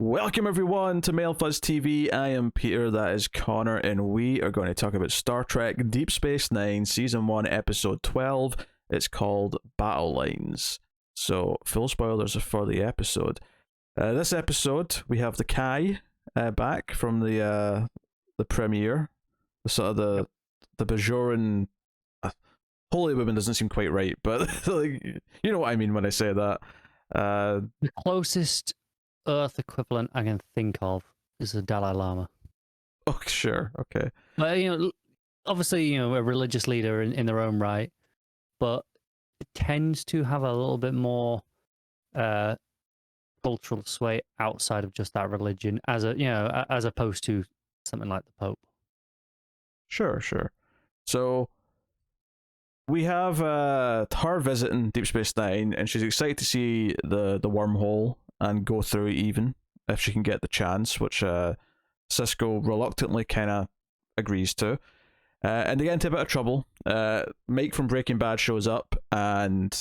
Welcome everyone to Mail Fuzz TV. I am Peter, that is Connor, and we are going to talk about Star Trek Deep Space Nine, Season 1, Episode 12. It's called Battle Lines. So, full spoilers for the episode. This episode, we have the Kai back from the premiere. The sort of the Bajoran... Holy Woman doesn't seem quite right, but like, you know what I mean when I say that. The closest Earth equivalent I can think of is the Dalai Lama. Oh, sure, okay. Well, obviously, a religious leader in their own right, but it tends to have a little bit more cultural sway outside of just that religion, as opposed to something like the Pope. Sure. So we have her visiting Deep Space Nine, and she's excited to see the wormhole and go through it even if she can get the chance, which Cisco reluctantly kind of agrees to. And they get into a bit of trouble. Mike from Breaking Bad shows up, and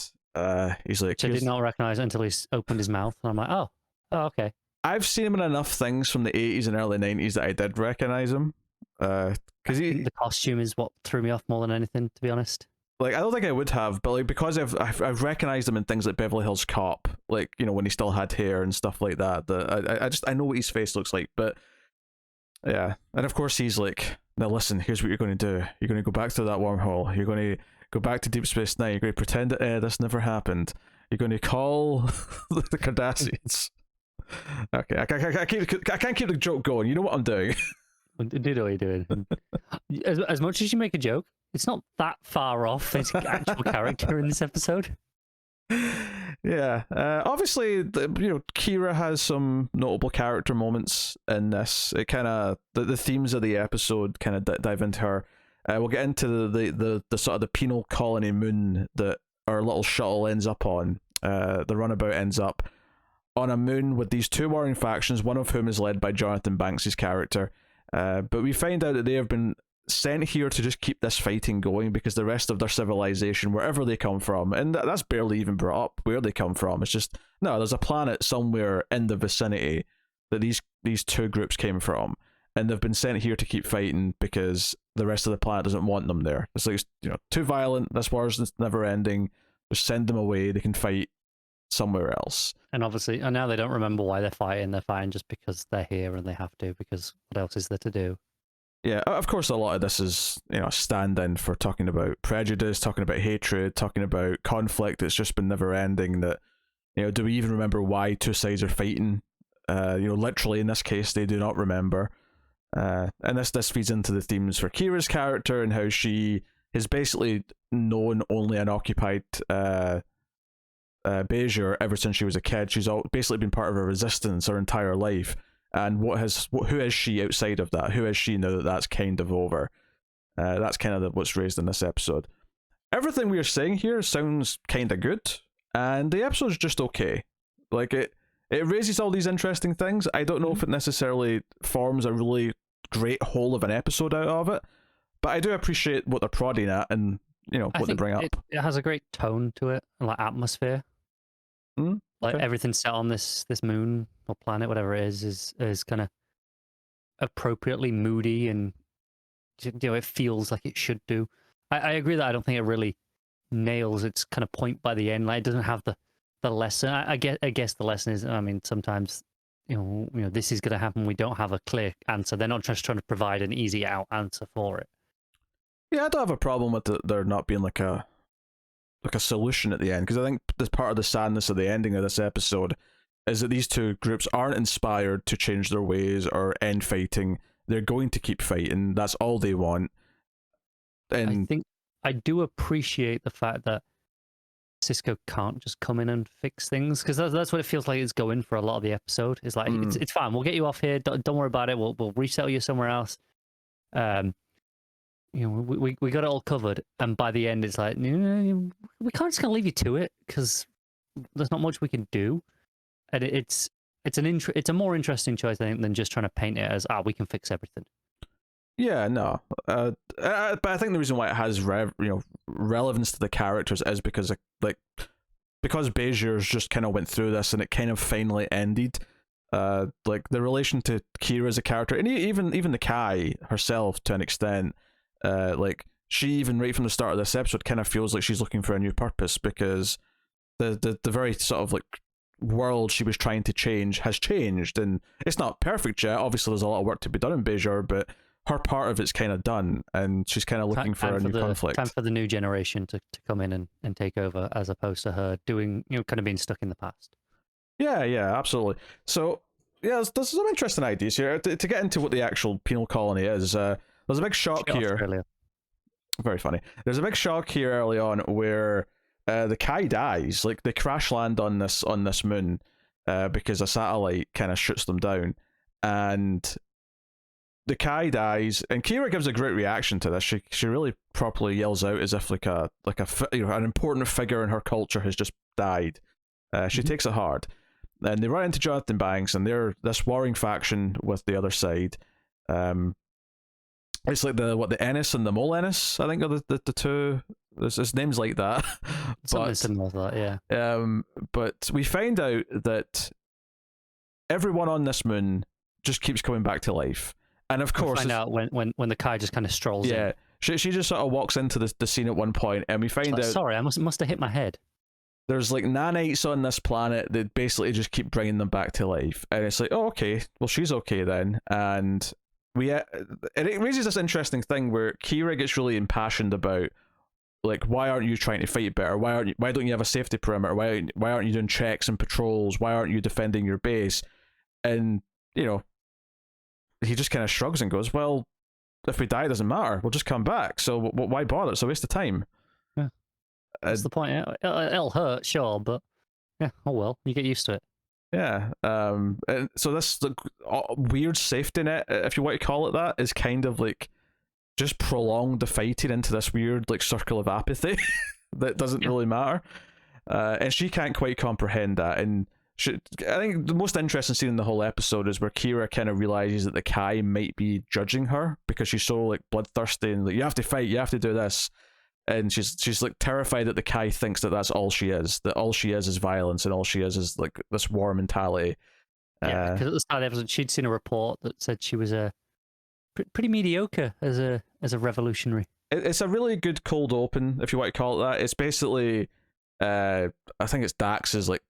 he's like... I did not recognize it until he opened his mouth, and I'm like, oh, okay. I've seen him in enough things from the 80s and early 90s that I did recognize him. Because the costume is what threw me off more than anything, to be honest. Like, I don't think I would have, but like, because I've recognized him in things like Beverly Hills Cop, like, when he still had hair and stuff like that. I know what his face looks like, but yeah. And of course he's like, now listen, here's what you're going to do. You're going to go back to that wormhole. You're going to go back to Deep Space Nine. You're going to pretend that this never happened. You're going to call the Cardassians. Okay, I can't keep the joke going. You know what I'm doing. Do know what you're doing. As much as you make a joke, it's not that far off his actual character in this episode. Yeah, obviously, Kira has some notable character moments in this. It kind of the themes of the episode kind of dive into her. We'll get into the sort of the penal colony moon that our little shuttle ends up on. The runabout ends up on a moon with these two warring factions, one of whom is led by Jonathan Banks' character. But we find out that they have been sent here to just keep this fighting going because the rest of their civilization, wherever they come from, and that's barely even brought up where they come from. It's just, no, there's a planet somewhere in the vicinity that these two groups came from, and they've been sent here to keep fighting because the rest of the planet doesn't want them there. It's like, too violent, this war's never ending, just send them away, they can fight somewhere else. And obviously, and now they don't remember why they're fighting just because they're here and they have to, because what else is there to do? Yeah, of course a lot of this is, a stand-in for talking about prejudice, talking about hatred, talking about conflict that's just been never ending, that, do we even remember why two sides are fighting? Literally in this case, they do not remember. And this feeds into the themes for Kira's character and how she is basically known only an occupied Bajor ever since she was a kid. She's basically been part of a resistance her entire life. And who is she outside of that? Who is she now that that's kind of over? That's kind of what's raised in this episode. Everything we are saying here sounds kind of good, and the episode's just okay. Like, it raises all these interesting things. I don't know if it necessarily forms a really great whole of an episode out of it, but I do appreciate what they're prodding at and what they bring up. It has a great tone to it, and like atmosphere. Like okay. Everything set on this moon or planet, whatever it is kind of appropriately moody, and it feels like it should do. I agree that I don't think it really nails its kind of point by the end. Like, it doesn't have the lesson. I guess the lesson is, sometimes this is going to happen. We don't have a clear answer. They're not just trying to provide an easy out answer for it. Yeah, I don't have a problem with there not being like a solution at the end, because I think this part of the sadness of the ending of this episode is that these two groups aren't inspired to change their ways or end fighting. They're going to keep fighting. That's all they want. And I think I do appreciate the fact that Cisco can't just come in and fix things, because that's what it feels like it's going for a lot of the episode. It's like, it's fine, we'll get you off here, don't worry about it, we'll resettle you somewhere else. We got it all covered, and by the end it's like, we can't just gonna leave you to it because there's not much we can do. And it's a more interesting choice, I think, than just trying to paint it as we can fix everything. Yeah, no, but I think the reason why it has relevance to the characters is because because Bajor's just kind of went through this and it kind of finally ended. Like the relation to Kira as a character, and even the Kai herself to an extent. Like she even right from the start of this episode kind of feels like she's looking for a new purpose, because the very sort of like world she was trying to change has changed, and it's not perfect yet. Obviously, there's a lot of work to be done in Bajor, but her part of it's kind of done, and she's kind of looking for a new conflict. Time for the new generation to come in and take over, as opposed to her doing, kind of being stuck in the past. Yeah, absolutely. So, yeah, there's some interesting ideas here. To get into what the actual penal colony is, there's a big shock here. Australia. Very funny. There's a big shock here early on where the Kai dies. Like, they crash land on this moon because a satellite kind of shoots them down. And the Kai dies, and Kira gives a great reaction to this. She really properly yells out as if like an important figure in her culture has just died. She takes it hard. And they run into Jonathan Banks, and they're this warring faction with the other side. It's like the Ennis and the Mole Ennis, I think, are the two. His name's like that. Something similar to that, yeah. But we find out that everyone on this moon just keeps coming back to life. And of course, we find out when the Kai just kind of strolls in. Yeah, she just sort of walks into the scene at one point, and we find out. Sorry, I must have hit my head. There's like nanites on this planet that basically just keep bringing them back to life, and it's like, oh, okay, well, she's okay then. And it raises this interesting thing where Kira gets really impassioned about, like, why aren't you trying to fight better? Why don't you have a safety perimeter? Why aren't you doing checks and patrols? Why aren't you defending your base? And he just kind of shrugs and goes, well, if we die, it doesn't matter. We'll just come back. So why bother? It's a waste of time. Yeah. That's the point. It'll hurt, sure, but yeah, oh well, you get used to it. Yeah. And so this weird safety net, if you want to call it that, is kind of like just prolonged the fighting into this weird like circle of apathy that doesn't really matter. And she can't quite comprehend that. And I think the most interesting scene in the whole episode is where Kira kind of realizes that the Kai might be judging her because she's so like bloodthirsty and like, you have to fight, you have to do this. And she's like terrified that the Kai thinks that that's all she is, that all she is violence, and all she is like this war mentality. Yeah, because at the start of the episode, she'd seen a report that said she was pretty mediocre as a revolutionary. It's a really good cold open, if you want to call it that. It's basically, I think it's Dax's like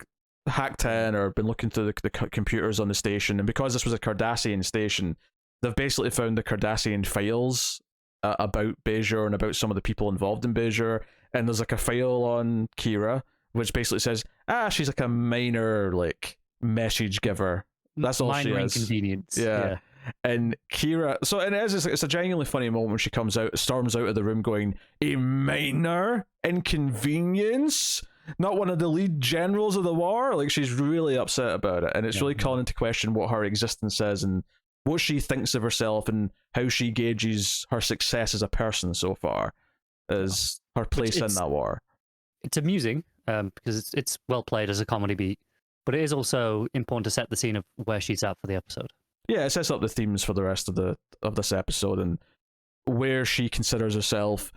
hacked in or been looking through the computers on the station, and because this was a Cardassian station, they've basically found the Cardassian files about Bajor and about some of the people involved in Bajor, and there's like a file on Kira which basically says, she's like a minor like message giver. That's all she is. Minor inconvenience. Yeah. And Kira, it's a genuinely funny moment when she storms out of the room going, a minor inconvenience? Not one of the lead generals of the war? Like, she's really upset about it, and it's really calling into question what her existence is and what she thinks of herself and how she gauges her success as a person so far as her place in that war. It's amusing because it's well played as a comedy beat, but it is also important to set the scene of where she's at for the episode. Yeah, it sets up the themes for the rest of this episode and where she considers herself.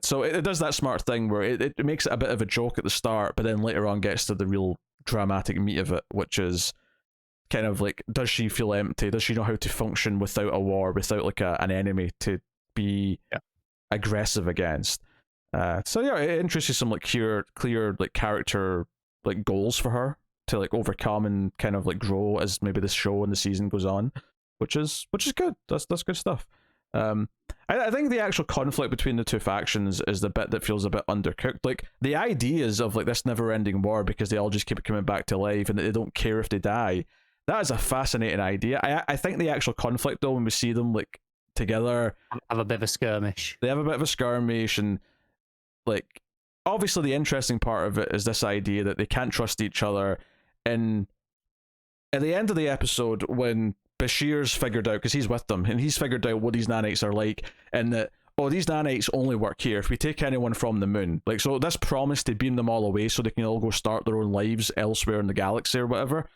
So it does that smart thing where it makes it a bit of a joke at the start, but then later on gets to the real dramatic meat of it, which is kind of like, does she feel empty? Does she know how to function without a war, without like an enemy to be aggressive against? So yeah, it introduces some like clear like character like goals for her to like overcome and kind of like grow as maybe the show and the season goes on, which is good. That's good stuff. I think the actual conflict between the two factions is the bit that feels a bit undercooked. Like, the ideas of like this never-ending war because they all just keep coming back to life and that they don't care if they die, that is a fascinating idea. I think the actual conflict, though, when we see them like together, have a bit of a skirmish. They have a bit of a skirmish, and like, obviously the interesting part of it is this idea that they can't trust each other. And at the end of the episode, when Bashir's figured out, because he's with them, and he's figured out what these nanites are like, and that, these nanites only work here if we take anyone from the moon. Like, so this promise to beam them all away so they can all go start their own lives elsewhere in the galaxy or whatever,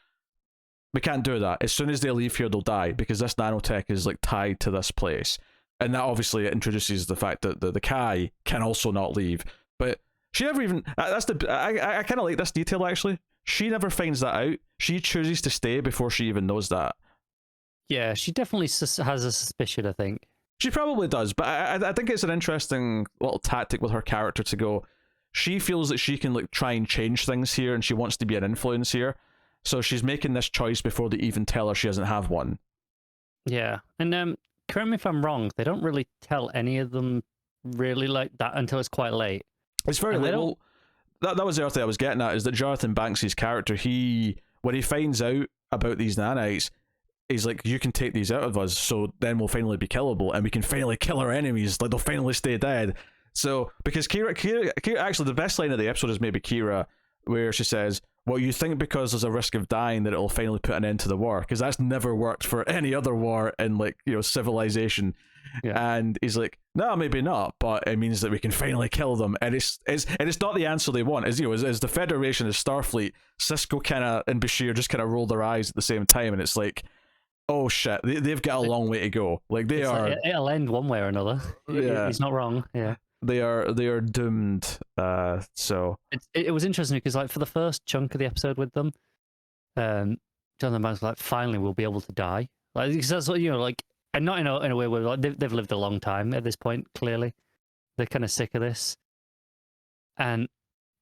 we can't do that. As soon as they leave here, they'll die, because this nanotech is like tied to this place. And that obviously introduces the fact that the Kai can also not leave. But she never even, I kind of like this detail, actually. she never finds that out. She chooses to stay before she even knows that. Yeah, she definitely has a suspicion, I think. She probably does, but I think it's an interesting little tactic with her character to go. She feels that she can like try and change things here, and she wants to be an influence here. So she's making this choice before they even tell her she doesn't have one. Yeah, and correct me if I'm wrong. They don't really tell any of them really like that until it's quite late. It's very late. Well, that was the other thing I was getting at, is that Jonathan Banks' character, when he finds out about these nanites, he's like, you can take these out of us, so then we'll finally be killable, and we can finally kill our enemies, like they'll finally stay dead. So, because Kira actually, the best line of the episode is maybe Kira, where she says, well, you think because there's a risk of dying that it'll finally put an end to the war, because that's never worked for any other war in, like, you know, civilization. Yeah. And he's like, no, maybe not, but it means that we can finally kill them. And it's not the answer they want. As you know, as the Federation, as Starfleet, Sisko kind of and Bashir just kind of roll their eyes at the same time, and it's like, oh shit, they've got a long way to go. Like they are. Like, it'll end one way or another. Yeah, he's not wrong. Yeah, they are doomed. So it was interesting because like for the first chunk of the episode with them, Jonathan Banks was like, finally we'll be able to die. Like because that's what, you know, like, and not in a way where like they've lived a long time at this point. Clearly, they're kind of sick of this, and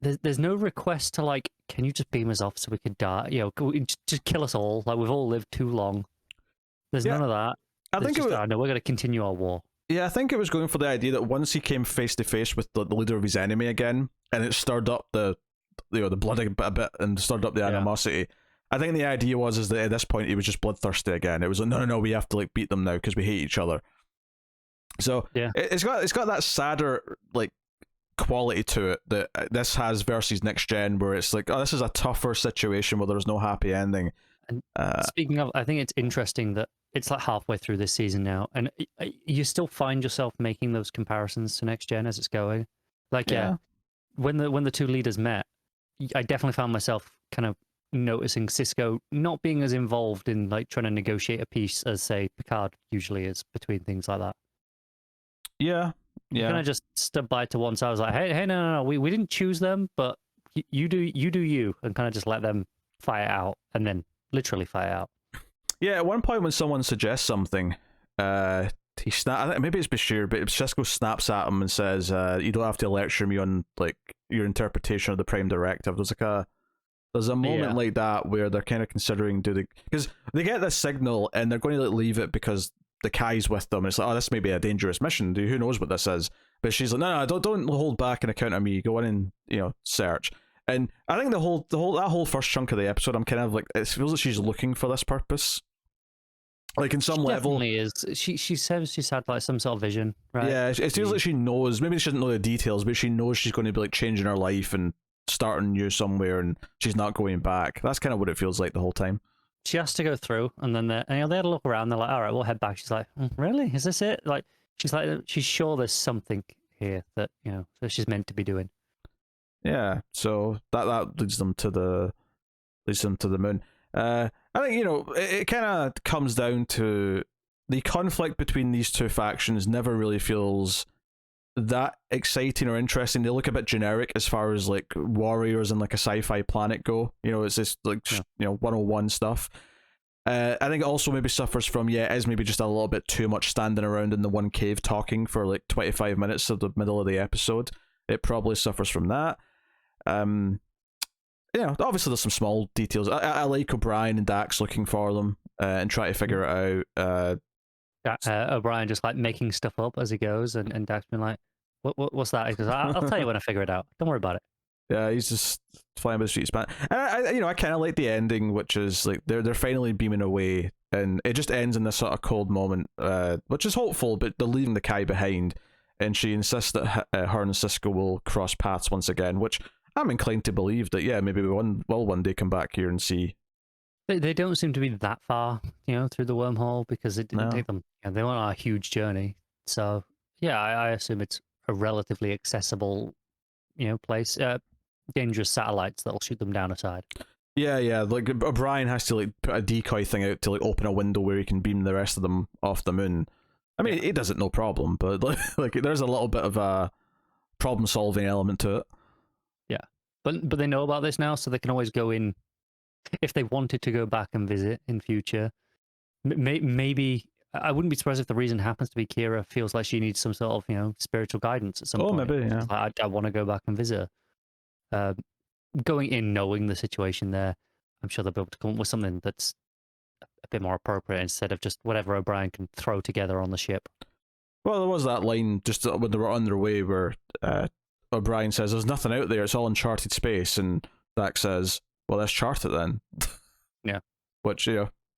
there's no request to like, can you just beam us off so we could die? You know, just kill us all. Like we've all lived too long. There's none of that. I think no, we're going to continue our war. Yeah, I think it was going for the idea that once he came face to face with the leader of his enemy again, and it stirred up the blood a bit and stirred up the animosity. I think the idea was that at this point he was just bloodthirsty again. It was like, no, we have to like beat them now because we hate each other. So yeah, it's got that sadder like quality to it that this has versus Next Gen, where it's like, oh, this is a tougher situation where there's no happy ending. And speaking of, I think it's interesting that it's like halfway through this season now, and you still find yourself making those comparisons to Next Gen as it's going. Like, yeah, when the two leaders met, I definitely found myself kind of noticing Sisko not being as involved in like trying to negotiate a peace as say Picard usually is between things like that. Yeah. Kind of just stood by to one side. I was like, hey, no, we didn't choose them, but you do you, and kind of just let them fight it out, and then literally fight it out. Yeah, at one point when someone suggests something, he maybe it's Bashir, but Sisko snaps at him and says, "You don't have to lecture me on like your interpretation of the Prime Directive." There's a moment like that where they're kind of considering because they get this signal and they're going to like, leave it because the Kai's with them. And it's like, oh, this may be a dangerous mission. Who knows what this is? But she's like, no, don't hold back an account of me. Go in and search. And I think that whole first chunk of the episode, I'm kind of like, it feels like she's looking for this purpose. Like in some level, definitely is. She says she's had like some sort of vision, right? Yeah, it feels like she knows. Maybe she doesn't know the details, but she knows she's going to be like changing her life and starting new somewhere, and she's not going back. That's kind of what it feels like the whole time. She has to go through, and then they had a look around. They're like, "All right, we'll head back." She's like, "Really? Is this it?" Like, she's sure there's something here that that she's meant to be doing. Yeah, so that leads them to the moon. I think it kind of comes down to the conflict between these two factions. Never really feels that exciting or interesting. They look a bit generic as far as like warriors and like a sci-fi planet go. It's this like 101 stuff. I think it also maybe suffers from it is maybe just a little bit too much standing around in the one cave talking for like 25 minutes of the middle of the episode. It probably suffers from that. Obviously there's some small details. I like O'Brien and Dax looking for them and try to figure it out. O'Brien just like making stuff up as he goes, and Dax being like, "What's that?" He goes, "I'll tell you when I figure it out. Don't worry about it." Yeah, he's just flying by the streets, man. And I kind of like the ending, which is like they're finally beaming away, and it just ends in this sort of cold moment, which is hopeful. But they're leaving the Kai behind, and she insists that her and Sisko will cross paths once again, which I'm inclined to believe that maybe we will one day come back here and see. They don't seem to be that far, through the wormhole, because it didn't take them. They weren't on a huge journey, so I assume it's a relatively accessible, place. Dangerous satellites that'll shoot them down aside. Yeah. Like O'Brien has to like put a decoy thing out to like open a window where he can beam the rest of them off the moon. I mean, he does it no problem, but like there's a little bit of a problem-solving element to it. Yeah, But they know about this now, so they can always go in if they wanted to go back and visit in future. Maybe I wouldn't be surprised if the reason happens to be Kira feels like she needs some sort of spiritual guidance at some point. Maybe, yeah. I want to go back and visit her. Going in knowing the situation there, I'm sure they'll be able to come up with something that's a bit more appropriate instead of just whatever O'Brien can throw together on the ship. Well, there was that line just when they were on their way where O'Brien says, "There's nothing out there; it's all uncharted space," and Dax says, "Well, let's chart it then." Yeah. Which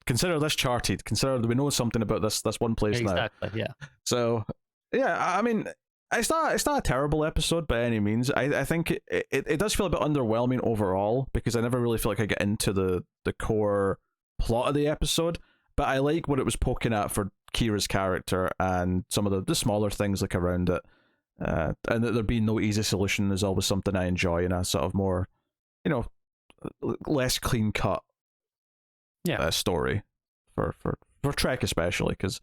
consider this charted. Consider that we know something about this one place now. Exactly. Yeah. So, yeah, I mean, it's not a terrible episode by any means. I think it does feel a bit underwhelming overall because I never really feel like I get into the core plot of the episode. But I like what it was poking at for Kira's character and some of the smaller things like around it. And that there being no easy solution is always something I enjoy in a sort of more, less clean cut story for Trek especially, because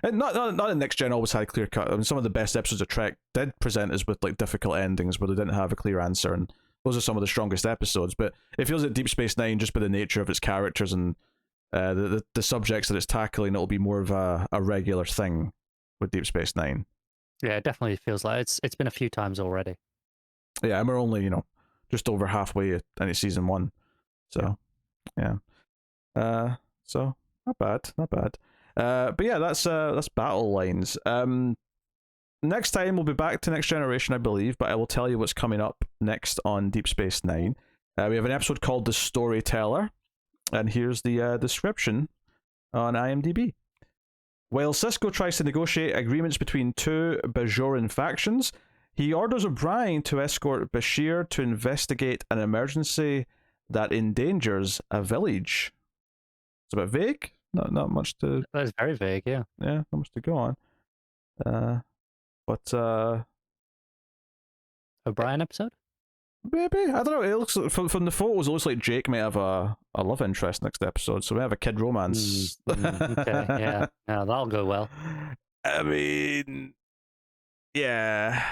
not that Next Gen always had a clear cut. I mean, some of the best episodes of Trek did present us with like difficult endings where they didn't have a clear answer, and those are some of the strongest episodes. But it feels like Deep Space Nine, just by the nature of its characters and the subjects that it's tackling, it'll be more of a regular thing with Deep Space Nine. Yeah, it definitely feels like it's been a few times already. Yeah, and we're only just over halfway into season 1, so yeah. So not bad. But yeah, that's battle lines. Next time we'll be back to Next Generation, I believe, but I will tell you what's coming up next on Deep Space Nine. We have an episode called The Storyteller, and here's the description on IMDb. While Sisko tries to negotiate agreements between two Bajoran factions, he orders O'Brien to escort Bashir to investigate an emergency that endangers a village. It's a bit vague. Not much to. That's very vague, yeah. Yeah, not much to go on. But O'Brien episode? Maybe, I don't know. It looks from the photos, it looks like Jake may have a love interest next episode, so we have a kid romance. Okay, yeah, that'll go well. I mean, yeah.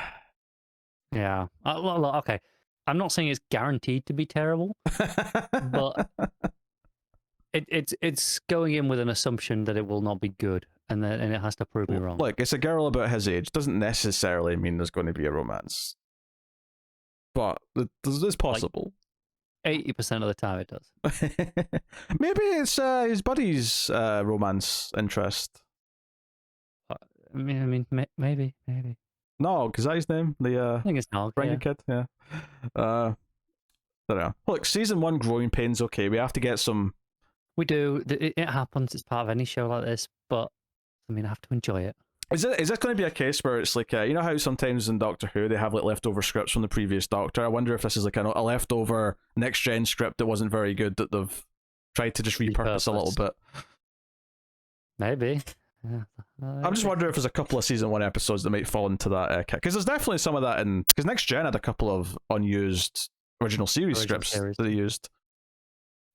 Well, okay. I'm not saying it's guaranteed to be terrible, but it's going in with an assumption that it will not be good, and it has to prove me wrong. Look, it's a girl about his age. Doesn't necessarily mean there's going to be a romance, but it's possible. 80% of the time, it does. Maybe it's his buddy's romance interest. I mean, maybe. Nog, is that his name? I think it's Nog. Kid, yeah. I don't know. Look, season 1 growing pains. Okay, we have to get some. We do. It happens. It's part of any show like this, but I mean, I have to enjoy it. Is this going to be a case where it's like, you know how sometimes in Doctor Who they have like leftover scripts from the previous Doctor? I wonder if this is like a leftover Next Gen script that wasn't very good that they've tried to just repurpose a little bit. Maybe. Yeah. I'm just wondering if there's a couple of season 1 episodes that might fall into that kit, because there's definitely some of that in. Because Next Gen had a couple of unused original series scripts that they used.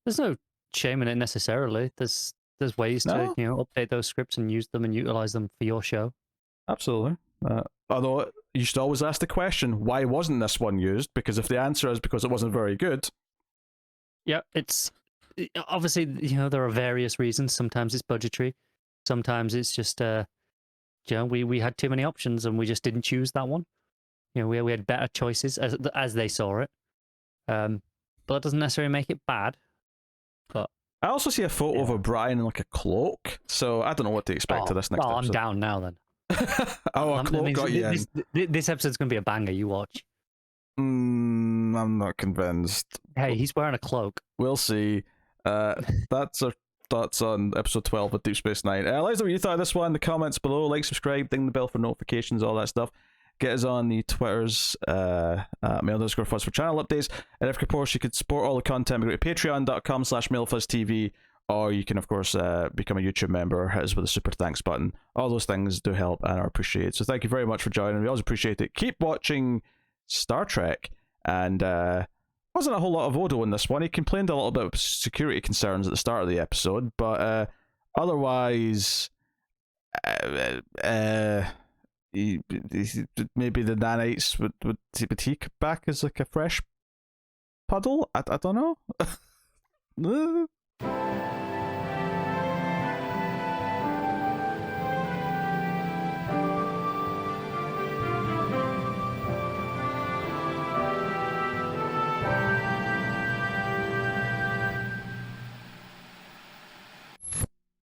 There's no shame in it necessarily. There's ways to update those scripts and use them and utilize them for your show. Absolutely. Although you should always ask the question, why wasn't this one used? Because if the answer is because it wasn't very good. Yeah, it's obviously there are various reasons. Sometimes it's budgetary. Sometimes it's just we had too many options and we just didn't choose that one. We had better choices as they saw it. But that doesn't necessarily make it bad. But I also see a photo of O'Brien in like a cloak, so I don't know what to expect of this next episode. I'm down now then. A cloak got you in. This episode's going to be a banger, you watch. I'm not convinced. Hey, he's wearing a cloak. We'll see. That's our thoughts on episode 12 of Deep Space Nine. Let us know what you thought of this one in the comments below. Like, subscribe, ding the bell for notifications, all that stuff. Get us on the Twitters, mail_fuzz for channel updates. And of course, you could support all the content by going to patreon.com/mailfuzztv, or you can, of course, become a YouTube member, hit us with a super thanks button. All those things do help and are appreciated. So thank you very much for joining. We always appreciate it. Keep watching Star Trek. And wasn't a whole lot of Odo in this one. He complained a little bit of security concerns at the start of the episode, but otherwise, maybe the nanites would he come back as like a fresh puddle. I don't know.